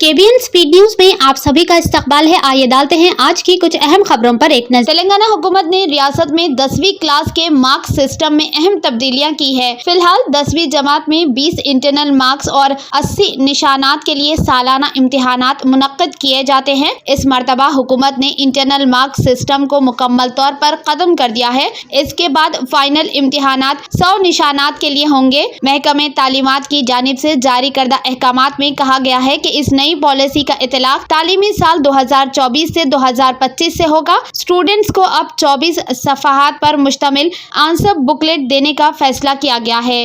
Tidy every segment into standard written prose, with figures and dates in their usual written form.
KBN speed news में आप सभी का इस्तकबाल है। आइए डालते हैं आज की कुछ अहम खबरों पर एक नजर। तेलंगाना हुकूमत ने रियासत में 10वीं क्लास के मार्क्स सिस्टम में अहम तब्दीलियां की है। फिलहाल 10वीं जमात में 20 इंटरनल मार्क्स और 80 निशानात के लिए सालाना इम्तिहानात मुनक्किद किए जाते हैं। इस मरतबा हुकूमत ने इंटरनल मार्क्स सिस्टम को मुकम्मल तौर पर खत्म कर दिया है। इसके बाद फाइनल इम्तिहानात 100 निशानात के लिए होंगे। महकमे तालीमात की जानिब से जारी करदा अहकामात में कहा गया है कि इस नई पॉलिसी का इतलाक तालीमी साल 2024 से 2025 से होगा। स्टूडेंट्स को अब 24 सफ़हात पर मुश्तमिल आंसर बुकलेट देने का फैसला किया गया है।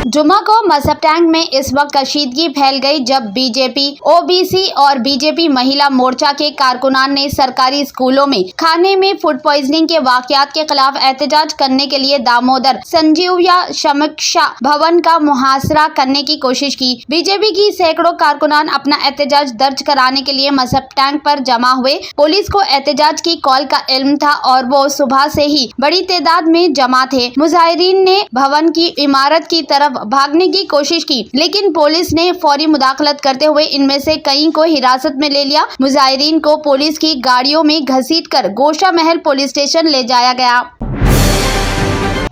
जुम्मा को मजहब टैंक में इस वक्त कशीदगी फैल गई जब बीजेपी, ओबीसी और बीजेपी महिला मोर्चा के कारकुनान ने सरकारी स्कूलों में खाने में फूड पॉइजनिंग के वाकयात के खिलाफ एहतजाज करने के लिए दामोदर संजीवया समीक्षा भवन का मुहासरा करने की कोशिश की। बीजेपी की सैकड़ों कारकुनान अपना एहतजाज दर्ज कराने के लिए मजहब टैंक पर जमा हुए। पुलिस को एहतजाज की कॉल का इल्म था और वो सुबह से ही बड़ी तादाद में जमा थे। मुजाहिरीन ने भवन की इमारत की तरफ भागने की कोशिश की, लेकिन पुलिस ने फौरी मुदाखलत करते हुए इनमें से कई को हिरासत में ले लिया। मुजाहिरीन को पुलिस की गाड़ियों में घसीटकर गोशा महल पुलिस स्टेशन ले जाया गया।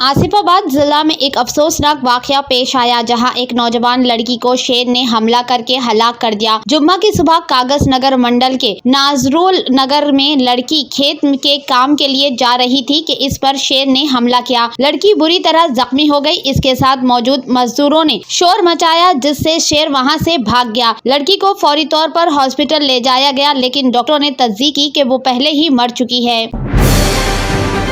आसिफाबाद जिला में एक अफसोसनाक वाकया पेश आया, जहां एक नौजवान लड़की को शेर ने हमला करके हलाक कर दिया। जुम्मा की सुबह कागज नगर मंडल के नाजरुल नगर में लड़की खेत के काम के लिए जा रही थी कि इस पर शेर ने हमला किया। लड़की बुरी तरह जख्मी हो गई। इसके साथ मौजूद मजदूरों ने शोर मचाया, जिससे शेर वहां से भाग गया। लड़की को फौरी तौर पर हॉस्पिटल ले जाया गया, लेकिन डॉक्टरों ने तस्दीक की कि वो पहले ही मर चुकी है।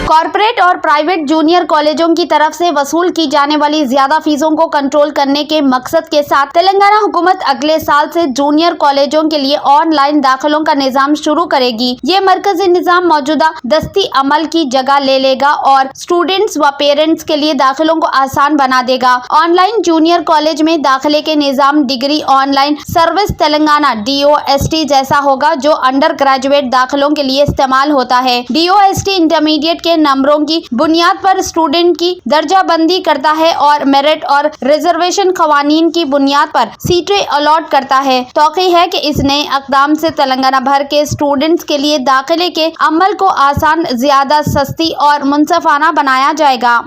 कॉर्पोरेट और प्राइवेट जूनियर कॉलेजों की तरफ से वसूल की जाने वाली ज्यादा फीसों को कंट्रोल करने के मकसद के साथ तेलंगाना हुकूमत अगले साल से जूनियर कॉलेजों के लिए ऑनलाइन दाखिलों का निजाम शुरू करेगी। ये मरकजी निजाम मौजूदा दस्ती अमल की जगह ले लेगा और स्टूडेंट्स व पेरेंट्स के लिए दाखिलों को आसान बना देगा। ऑनलाइन जूनियर कॉलेज में दाखिले के निजाम degree online service Telangana DOST जैसा होगा, जो अंडर ग्रेजुएट दाखिलों के लिए इस्तेमाल होता है। DOST इंटरमीडिएट के नंबरों की बुनियाद पर स्टूडेंट की दर्जा बंदी करता है और मेरिट और रिजर्वेशन कवानीन की बुनियाद पर सीटें अलॉट करता है। तौक़ी है कि इस नए इक़दाम से तेलंगाना भर के स्टूडेंट्स के लिए दाखिले के अमल को आसान, ज्यादा सस्ती और मुनसफाना बनाया जाएगा।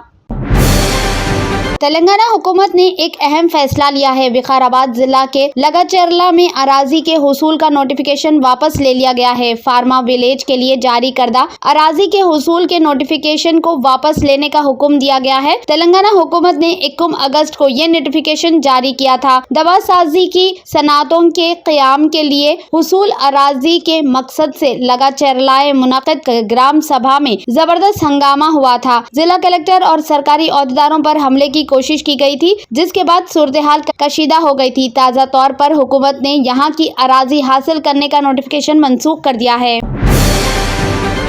तेलंगाना हुकूमत ने एक अहम फैसला लिया है। विकाराबाद जिला के लगाचेरला में अराजी के हुसूल का नोटिफिकेशन वापस ले लिया गया है। फार्मा विलेज के लिए जारी करदा अराजी के हुसूल के नोटिफिकेशन को वापस लेने का हुक्म दिया गया है। तेलंगाना हुकूमत ने 21 अगस्त को यह नोटिफिकेशन जारी किया था। दवा साजी की सनातों के क़याम के लिए हुसूल अराजी के मकसद से लगाचेरला मुनक़िद ग्राम सभा में जबरदस्त हंगामा हुआ था। जिला कलेक्टर और सरकारी ओहदेदारों पर हमले की कोशिश की गई थी, जिसके बाद सूरत-ए-हाल कशीदा हो गई थी। ताज़ा तौर पर हुकूमत ने यहां की अराजी हासिल करने का नोटिफिकेशन मंसूख कर दिया है।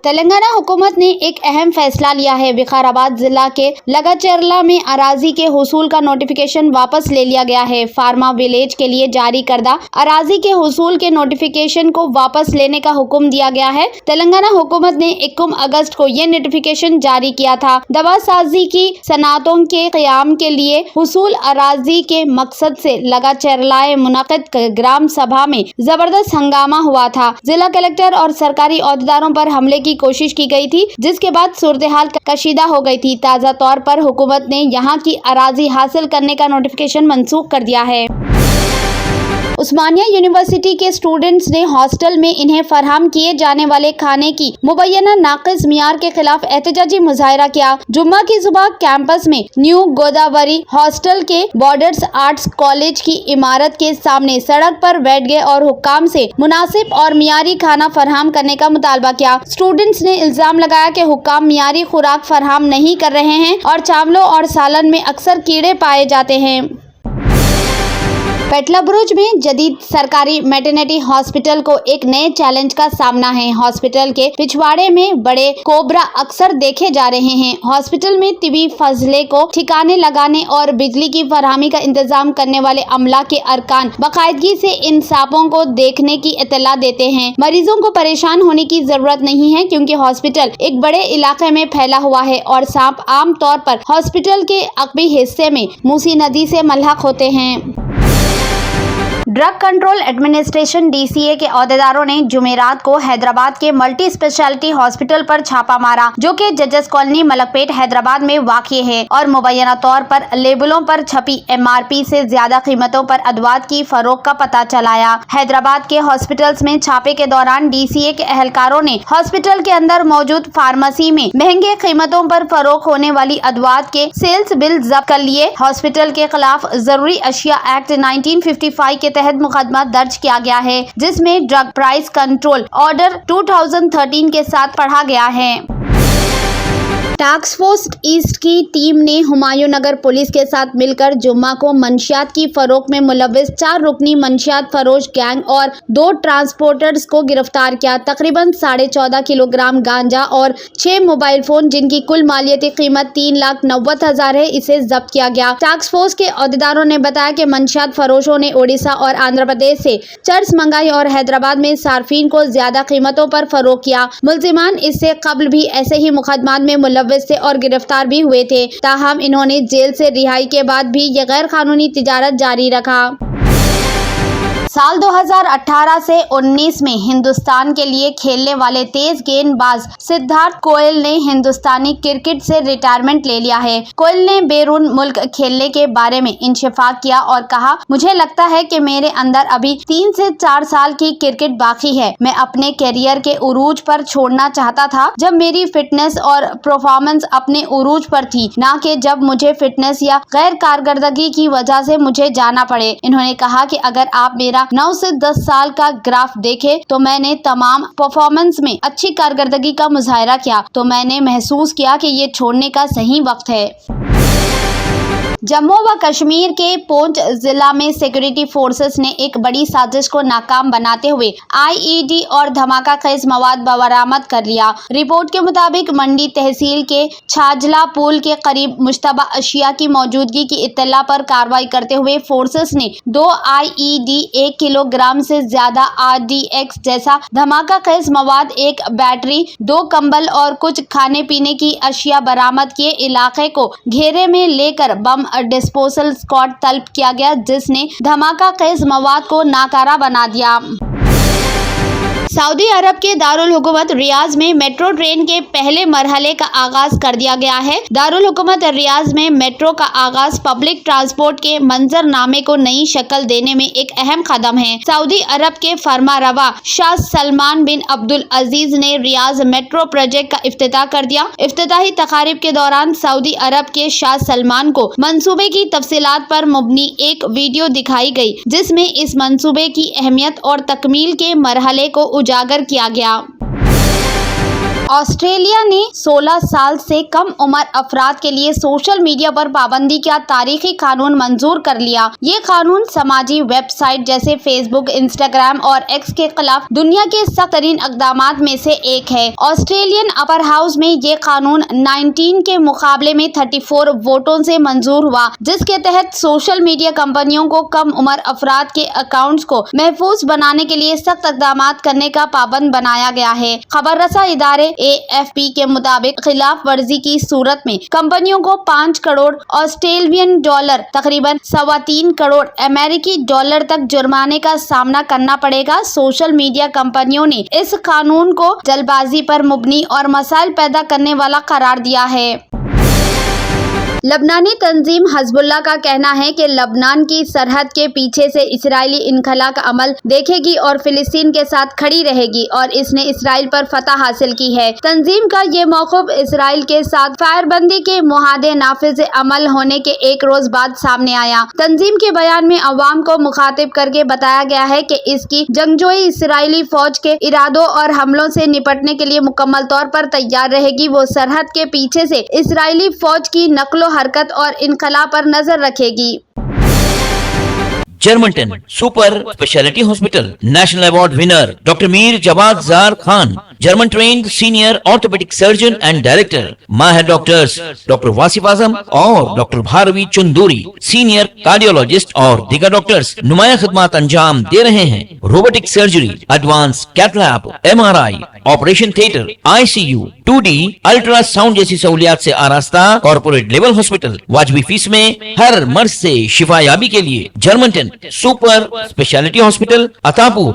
तेलंगाना हुकूमत ने एक अहम फैसला लिया है। विकाराबाद जिला के लगाचेरला में अराजी के हुसूल का नोटिफिकेशन वापस ले लिया गया है। फार्मा विलेज के लिए जारी करदा अराजी के हुसूल के नोटिफिकेशन को वापस लेने का हुक्म दिया गया है। तेलंगाना हुकूमत ने 21 अगस्त को यह नोटिफिकेशन जारी किया था। दवा साजी की सनातों के क़याम के लिए हुसूल अराजी के मकसद से लगाचेरला मुनक़िद ग्राम सभा में जबरदस्त हंगामा हुआ था। जिला कलेक्टर और सरकारी ओहदेदारों पर हमले की कोशिश की गई थी, जिसके बाद सूरत-ए-हाल कशीदा हो गई थी। ताज़ा तौर पर हुकूमत ने यहां की अराजी हासिल करने का नोटिफिकेशन मंसूख कर दिया है। उस्मानिया यूनिवर्सिटी के स्टूडेंट्स ने हॉस्टल में इन्हें फराहम किए जाने वाले खाने की मुबैना नाक़िस मियार के खिलाफ एहतजाजी मुजाहरा किया। जुम्मा की सुबह कैंपस में न्यू गोदावरी हॉस्टल के बॉर्डर्स आर्ट्स कॉलेज की इमारत के सामने सड़क पर बैठ गए और हुक्काम से मुनासिब और मियारी खाना फराहम करने का मुतालबा किया। स्टूडेंट्स ने इल्जाम लगाया कि हुक्काम मियारी खुराक फराहम नहीं कर रहे हैं और चावलों और सालन में अक्सर कीड़े पाए जाते हैं। पेटला बुरुज में जदीद सरकारी मैटरनिटी हॉस्पिटल को एक नए चैलेंज का सामना है। हॉस्पिटल के पिछवाड़े में बड़े कोबरा अक्सर देखे जा रहे हैं। हॉस्पिटल में तिबी फजले को ठिकाने लगाने और बिजली की फराहमी का इंतजाम करने वाले अमला के अरकान बाकायदगी से इन सांपों को देखने की इत्तला देते हैं। मरीजों को परेशान होने की जरूरत नहीं है, क्योंकि हॉस्पिटल एक बड़े इलाके में फैला हुआ है और सांप आम तौर पर हॉस्पिटल के अकबी हिस्से में मूसी नदी से मल्हक होते हैं। ड्रग कंट्रोल एडमिनिस्ट्रेशन DCA के अहदेदारों ने जुमेरात को हैदराबाद के मल्टी स्पेशलिटी हॉस्पिटल पर छापा मारा, जो कि जजेस कॉलोनी मलकपेट हैदराबाद में वाक़ई है, और मुबैना तौर पर लेबलों पर छपी MRP से ज्यादा कीमतों पर अदवात की फरोख्त का पता चलाया। हैदराबाद के हॉस्पिटल्स में छापे के दौरान DCA के एहलकारों ने हॉस्पिटल के अंदर मौजूद फार्मेसी में महंगे कीमतों पर फरोख्त होने वाली अदवात के सेल्स बिल जब्त कर लिए। हॉस्पिटल के खिलाफ जरूरी अशिया एक्ट 1955 के तहत मुकदमा दर्ज किया गया है, जिसमें ड्रग प्राइस कंट्रोल ऑर्डर 2013 के साथ पढ़ा गया है। टास्क फोर्स ईस्ट की टीम ने हुमायूं नगर पुलिस के साथ मिलकर जुम्मा को मंशियात की फरोख्त में मुलव्विस 4 रुकनी मंशियात फरोश गैंग और 2 ट्रांसपोर्टर्स को गिरफ्तार किया। तकरीबन 14.5 किलोग्राम गांजा और 6 मोबाइल फोन, जिनकी कुल मालियती कीमत 3,90,000 है, इसे जब्त किया गया। टास्क फोर्स के अहदेदारों ने बताया कि मंशियात फरोशों ने उड़ीसा और आंध्र प्रदेश से चर्च मंगाई और हैदराबाद में सार्फिन को ज्यादा कीमतों पर फरोख्त किया। मुलजिमान इससे कबल भी ऐसे ही मुकदमात में मुलव्विस से और गिरफ्तार भी हुए थे, ताहम इन्होंने जेल से रिहाई के बाद भी ये गैर कानूनी तिजारत जारी रखा। साल 2018 से 19 में हिंदुस्तान के लिए खेलने वाले तेज गेंदबाज सिद्धार्थ कोयल ने हिंदुस्तानी क्रिकेट से रिटायरमेंट ले लिया है। कोयल ने बैरून मुल्क खेलने के बारे में इंशिफाक किया और कहा, मुझे लगता है कि मेरे अंदर अभी 3 से 4 साल की क्रिकेट बाकी है। मैं अपने कैरियर के उरूज पर छोड़ना चाहता था जब मेरी फिटनेस और परफॉर्मेंस अपने उरूज पर थी, ना कि जब मुझे फिटनेस या गैर कारकर्दगी की वजह से मुझे जाना पड़े। इन्होंने कहा कि अगर आप मेरा 9 से 10 साल का ग्राफ देखे तो मैंने तमाम परफॉर्मेंस में अच्छी कारकर्दगी का मुजाहरा किया, तो मैंने महसूस किया कि ये छोड़ने का सही वक्त है। जम्मू व कश्मीर के पूंछ जिला में सिक्योरिटी फोर्सेस ने एक बड़ी साजिश को नाकाम बनाते हुए IED और धमाका खेज मवाद बरामद कर लिया। रिपोर्ट के मुताबिक मंडी तहसील के छाजला पुल के करीब मुश्तबा अशिया की मौजूदगी की इत्तला पर कार्रवाई करते हुए फोर्सेस ने 2 IED, 1 किलोग्राम से ज्यादा RDX जैसा धमाका खेज मवाद, 1 बैटरी, 2 कंबल और कुछ खाने पीने की अशिया बरामद किए। इलाके को घेरे में लेकर बम डिस्पोजल स्क्वाड तलब किया गया, जिसने धमाका खेज मवाद को नाकारा बना दिया। सऊदी अरब के दारुल हुकूमत रियाज में मेट्रो ट्रेन के पहले मरहले का आगाज कर दिया गया है। दारुल हुकूमत रियाज में मेट्रो का आगाज पब्लिक ट्रांसपोर्ट के मंजरनामे को नई शक्ल देने में एक अहम कदम है। सऊदी अरब के फरमारवा शाह सलमान बिन अब्दुल अजीज ने रियाज मेट्रो प्रोजेक्ट का इफ्तिताह कर दिया। इफ्तिताही तकारीब के दौरान सऊदी अरब के शाह सलमान को मंसूबे की तफसीलात पर मुबनी एक वीडियो दिखाई गई, जिसमें इस मंसूबे की अहमियत और तकमील के मरहले को उजागर किया गया। ऑस्ट्रेलिया ने 16 साल से कम उम्र अफराद के लिए सोशल मीडिया पर पाबंदी का तारीखी कानून मंजूर कर लिया। ये कानून समाजी वेबसाइट जैसे फेसबुक, इंस्टाग्राम और एक्स के खिलाफ दुनिया के सख्त तरीन इक़दामात में से एक है। ऑस्ट्रेलियन अपर हाउस में ये कानून 19 के मुकाबले में 34 वोटों से मंजूर हुआ, जिसके तहत सोशल मीडिया कंपनियों को कम उम्र अफराद के अकाउंट्स को महफूज बनाने के लिए सख्त इक़दामात करने का पाबंद बनाया गया है। खबर रसा इदारे AFP के मुताबिक खिलाफ वर्जी की सूरत में कंपनियों को 5 करोड़ ऑस्ट्रेलियन डॉलर, तकरीबन 3.25 करोड़ अमेरिकी डॉलर तक जुर्माने का सामना करना पड़ेगा। सोशल मीडिया कंपनियों ने इस कानून को जल्दबाजी पर मुबनी और मसाइल पैदा करने वाला करार दिया है। लबनानी तंजीम हिजबुल्लाह का कहना है कि लबनान की सरहद के पीछे से इसराइली इनखला का अमल देखेगी और फिलिस्तीन के साथ खड़ी रहेगी और इसने इसराइल पर फतह हासिल की है। तंजीम का ये मौक़िफ़ इसराइल के साथ फायरबंदी के मुआहदे नाफिज अमल होने के एक रोज बाद सामने आया। तंजीम के बयान में अवाम को मुखातिब करके बताया गया है कि इसकी जंगजोई इसराइली फौज के इरादों और हमलों से निपटने के लिए मुकम्मल तौर पर तैयार रहेगी। वो सरहद के पीछे से इसराइली फौज की नकलो हरकत और इनकला पर नजर रखेगी। German 10 super speciality hospital national award winner doctor Mir Jawad Zar Khan German trained senior orthopedic surgeon and director, माहिर डॉक्टर्स डॉक्टर वासिफ आजम और doctor Bharvi Chanduri, senior cardiologist और दीगर डॉक्टर्स नुमाया खिदमत अंजाम दे रहे हैं। Robotic surgery, advance cath lab, MRI, operation theatre, ICU, 2D ultrasound जैसी सहूलियात से आरास्ता कॉर्पोरेट लेवल हॉस्पिटल। वाजबी फीस में हर मर्ज से शिफायाबी के लिए Germanton super speciality hospital, Attapur,